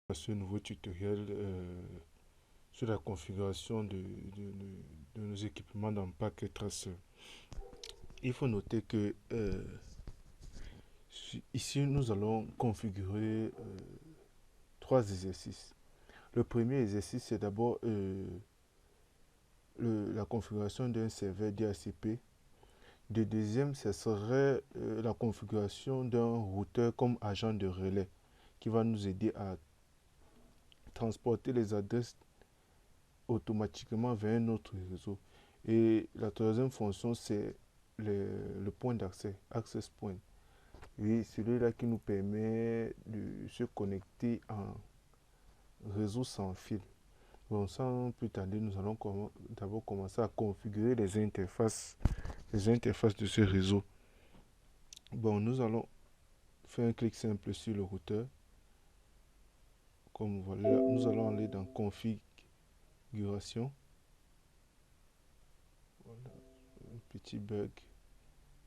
À ce nouveau tutoriel sur la configuration de nos équipements dans Packet Tracer. Il faut noter que ici nous allons configurer trois exercices. Le premier exercice c'est d'abord la configuration d'un serveur DHCP. Le deuxième, ce serait la configuration d'un routeur comme agent de relais qui va nous aider à transporter les adresses automatiquement vers un autre réseau. Et la troisième fonction, c'est le point d'accès, access point. Oui, celui-là qui nous permet de se connecter en réseau sans fil. Bon, sans plus tarder, nous allons d'abord commencer à configurer les interfaces de ce réseau. Bon, nous allons faire un clic simple sur le routeur. Comme voilà, nous allons aller dans configuration. Voilà, un petit bug.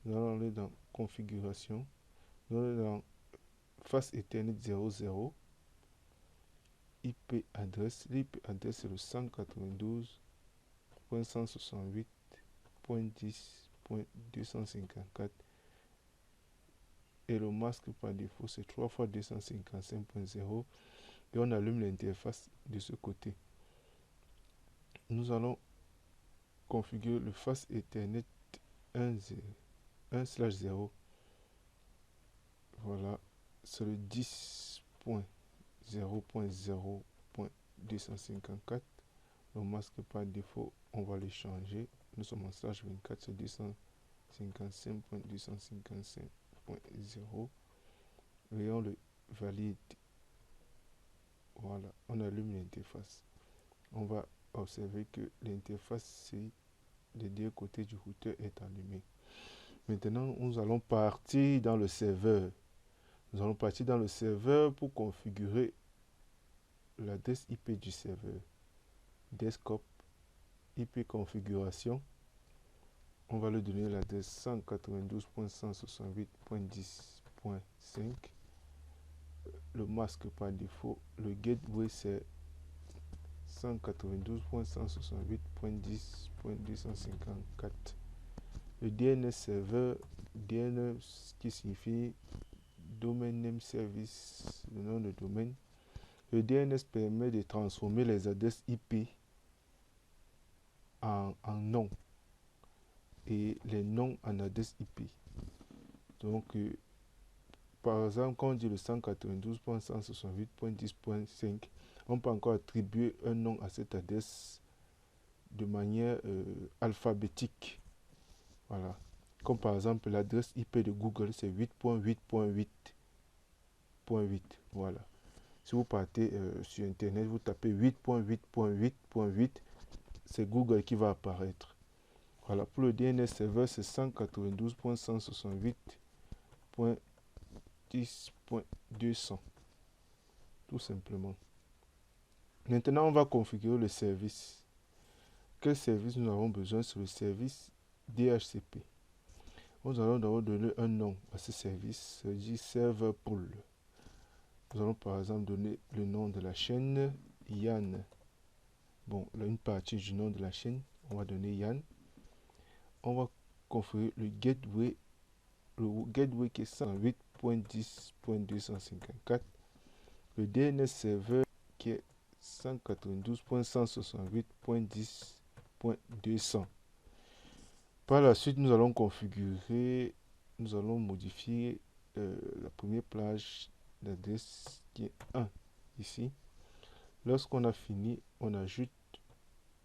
Nous allons aller dans configuration. Nous allons aller dans face Ethernet 00. IP adresse. L'IP adresse c'est le 192.168.10.254. Et le masque par défaut c'est 3 fois 255.0. Et on allume l'interface de ce côté. Nous allons configurer le face Ethernet 1/0. Voilà, c'est le 10.0.0.254. Le masque par défaut, on va le changer. Nous sommes en slash 24, c'est 255.255.0. Et on le valide. Voilà, on allume l'interface. On va observer que l'interface, c'est les deux côtés du routeur est allumé. Maintenant, nous allons partir dans le serveur. Nous allons partir dans le serveur pour configurer l'adresse IP du serveur. Desktop, IP configuration. On va lui donner l'adresse 192.168.10.5. Le masque par défaut, le gateway c'est 192.168.10.254. Le DNS serveur, DNS qui signifie Domain Name Service, le nom de domaine. Le DNS permet de transformer les adresses IP en noms et les noms en adresses IP. Donc, par exemple, quand on dit le 192.168.10.5, on peut encore attribuer un nom à cette adresse de manière alphabétique. Voilà. Comme par exemple, l'adresse IP de Google, c'est 8.8.8.8. Voilà. Si vous partez sur Internet, vous tapez 8.8.8.8, c'est Google qui va apparaître. Voilà, pour le DNS serveur, c'est 192.168.10.200. Tout simplement. Maintenant, on va configurer le service. Quel service nous avons besoin? C'est le service DHCP. Nous allons d'abord donner un nom à ce service, c'est-à-dire serveur pool. Nous allons par exemple donner le nom de la chaîne Yann. Bon, là, une partie du nom de la chaîne, on va donner Yann. On va configurer le gateway qui est 108.10.254. Le DNS serveur qui est 192.168.10.200. Par la suite, nous allons modifier la première plage d'adresse qui est 1 ici. Lorsqu'on a fini, on ajoute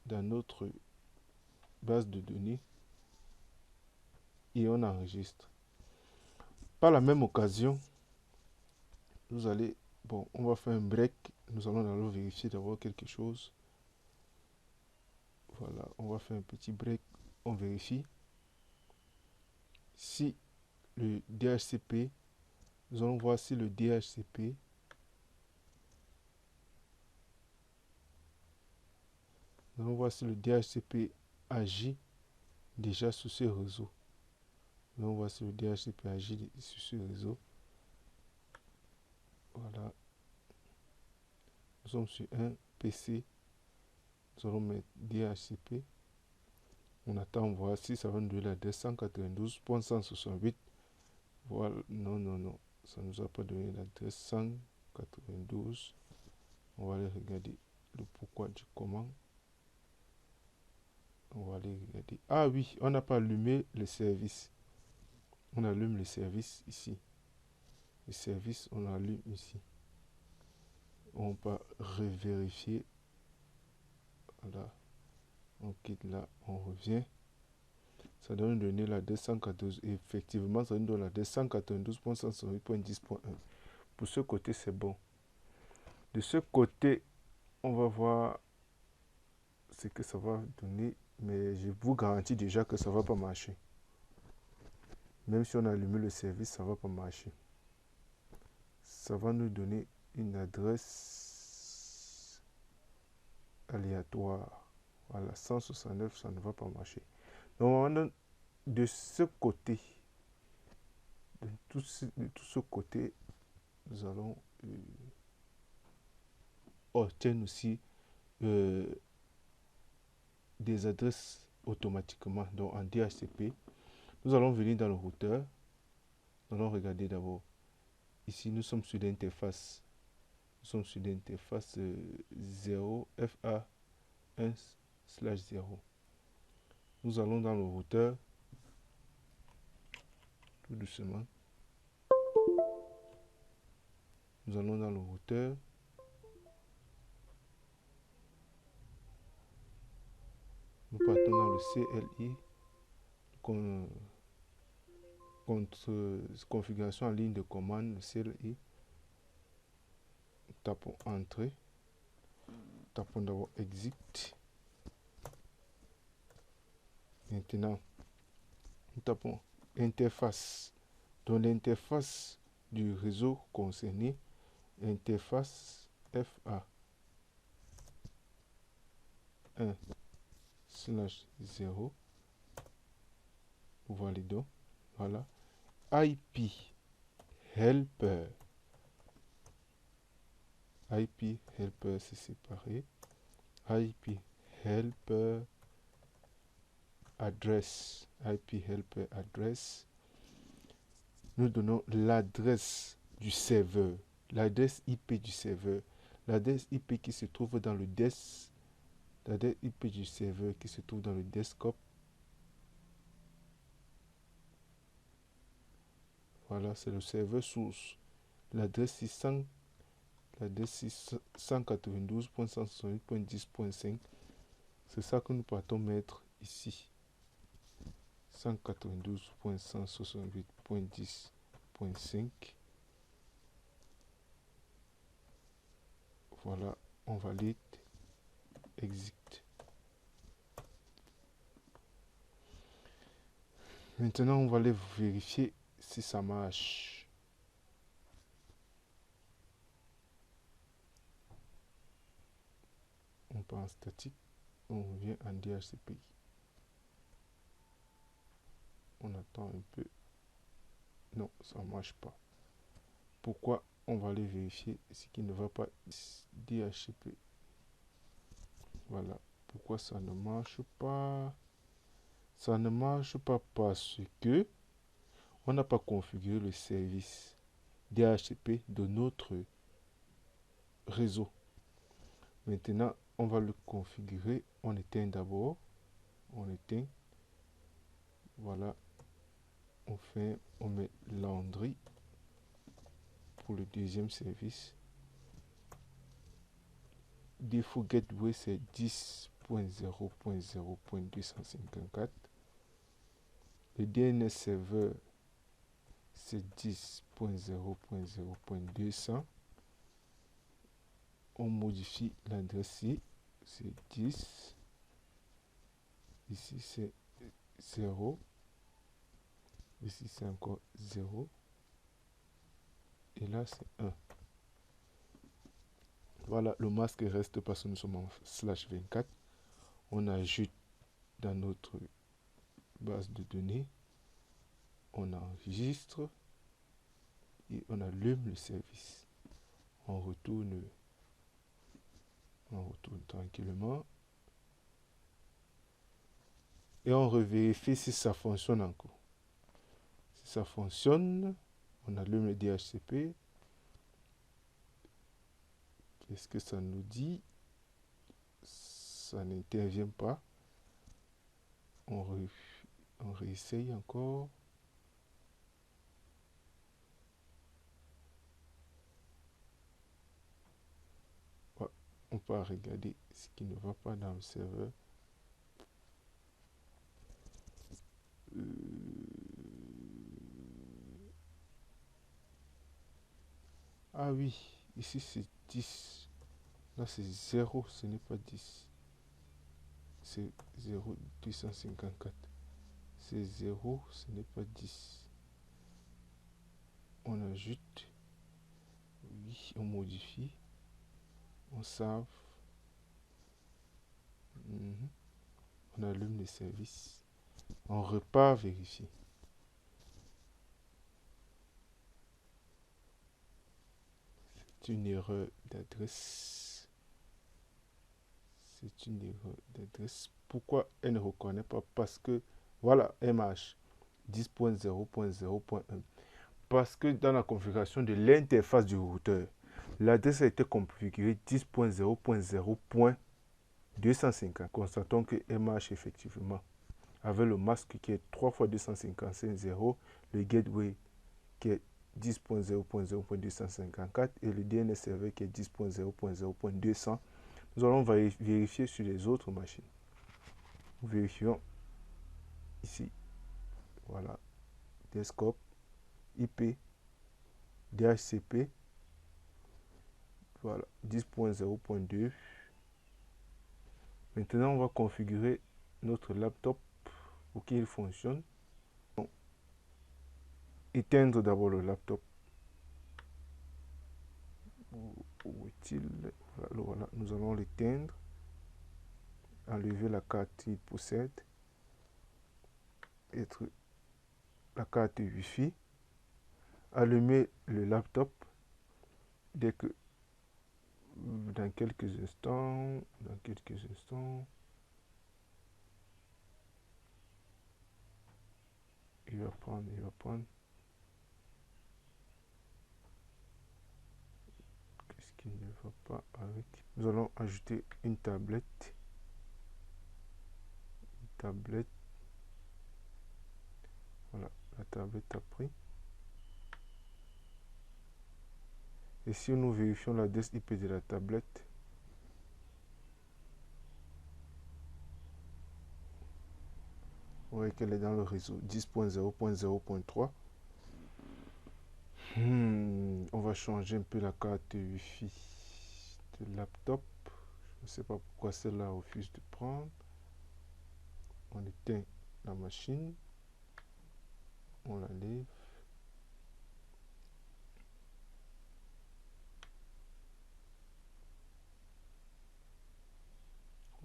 dans notre base de données et on enregistre. Par la même occasion, on va faire un break. Nous allons d'abord vérifier d'abord quelque chose. Voilà, on va faire un petit break. On vérifie si le DHCP, nous allons voir si le DHCP agit déjà sur ce réseau. Nous allons voir si le DHCP agit sur ce réseau. Voilà. Nous sommes sur un PC. Nous allons mettre DHCP. On attend, voir si ça va nous donner l'adresse 192.168. Voilà, non, ça ne nous a pas donné l'adresse 192. On va aller regarder le pourquoi du comment. On va aller regarder. Ah oui, on n'a pas allumé le service. On allume le service ici. Le service, on allume ici. On va revérifier. Voilà. On quitte là, on revient. Ça doit nous donner la 214. Et effectivement, ça nous donne la 292.168.10.1. Pour ce côté, c'est bon. De ce côté, on va voir ce que ça va donner. Mais je vous garantis déjà que ça ne va pas marcher. Même si on a allumé le service, ça ne va pas marcher. Ça va nous donner une adresse aléatoire. Voilà, 169, ça ne va pas marcher. Donc, de ce côté, de tout ce côté, nous allons obtenir aussi des adresses automatiquement, donc en DHCP. Nous allons venir dans le routeur. Nous allons regarder d'abord. Ici, nous sommes sur l'interface. Nous sommes sur l'interface 0 FA1/0. Nous allons dans le routeur. Tout doucement. Nous allons dans le routeur. Nous partons dans le CLI. Configuration en ligne de commande, le CLI. Tapons Entrée. Tapons d'abord Exit. Maintenant, nous tapons Interface. Dans l'interface du réseau concerné, interface FA 1/0. Validons. Voilà. IP Helper. IP Helper, c'est séparé. IP Helper Address. IP Helper Address. Nous donnons l'adresse du serveur. L'adresse IP du serveur. L'adresse IP qui se trouve dans le desk. L'adresse IP du serveur qui se trouve dans le desktop. Voilà, c'est le serveur source. L'adresse 192.168.10.5. C'est ça que nous partons mettre ici. 192.168.10.5. Voilà, on valide. Exit. Maintenant, on va aller vérifier si ça marche. On part en statique. On revient en DHCP. On attend un peu. Non, ça ne marche pas. Pourquoi? On va aller vérifier ce qui ne va pas. DHCP. Voilà. Pourquoi ça ne marche pas? Ça ne marche pas parce que on n'a pas configuré le service DHCP de notre réseau. Maintenant, on va le configurer. On éteint d'abord. On éteint. Voilà. On met Landry pour le deuxième service. Défaut gateway, c'est 10.0.0.254. Le DNS serveur, c'est 10.0.0.200. On modifie l'adresse ici, c'est 10. Ici, c'est 0. Ici, c'est encore 0. Et là, c'est 1. Voilà, le masque reste parce que nous sommes en /24. On ajoute dans notre base de données. On enregistre et on allume le service. On retourne On retourne tranquillement. Et on revérifie si ça fonctionne encore. Si ça fonctionne, on allume le DHCP. Qu'est-ce que ça nous dit? Ça n'intervient pas. On réessaye encore. Ouais, on peut regarder ce qui ne va pas dans le serveur. Ah oui, ici c'est 10. Là c'est 0, ce n'est pas 10. C'est 0,254. C'est 0, ce n'est pas 10. On ajoute. Oui, on modifie. On sauve. On allume les services. On repart vérifier. C'est une erreur d'adresse. C'est une erreur d'adresse. Pourquoi elle ne reconnaît pas? Parce que, voilà, MH 10.0.0.1. Parce que dans la configuration de l'interface du routeur, l'adresse a été configurée 10.0.0.250. Constatons que MH effectivement avec le masque qui est 3 fois 255.0, le gateway qui est 10.0.0.254 et le DNS serveur qui est 10.0.0.200. Nous allons vérifier sur les autres machines. Nous vérifions ici. Voilà. Desktop, IP, DHCP. Voilà. 10.0.2. Maintenant, on va configurer notre laptop pour qu'il fonctionne. Donc, éteindre d'abord le laptop. Où est-il? Voilà, nous allons l'éteindre. Enlever la carte qu'il possède. Être la carte Wi-Fi. Allumer le laptop. Dès que dans quelques instants, il va prendre. Qu'est-ce qui ne va pas avec? Nous allons ajouter une tablette. Voilà, la tablette a pris. Et si nous vérifions l'adresse IP de la tablette, vous voyez qu'elle est dans le réseau 10.0.0.3. On va changer un peu la carte Wi-Fi de laptop. Je ne sais pas pourquoi celle-là refuse de prendre. On éteint la machine. On l'enlève.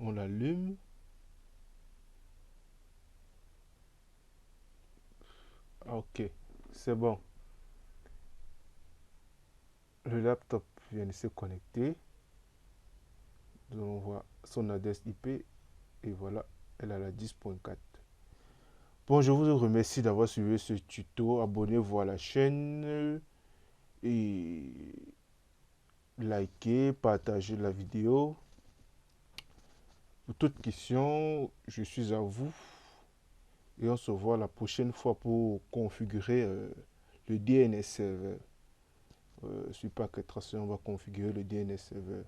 On l'allume. Ok, c'est bon. Le laptop vient de se connecter. Nous allons voir son adresse IP. Et voilà, elle a la 10.4. Bon, je vous remercie d'avoir suivi ce tuto. Abonnez-vous à la chaîne et likez, partagez la vidéo. Pour toute question, je suis à vous. Et on se voit la prochaine fois pour configurer le DNS serveur. Sur Packet Tracer, on va configurer le DNS serveur.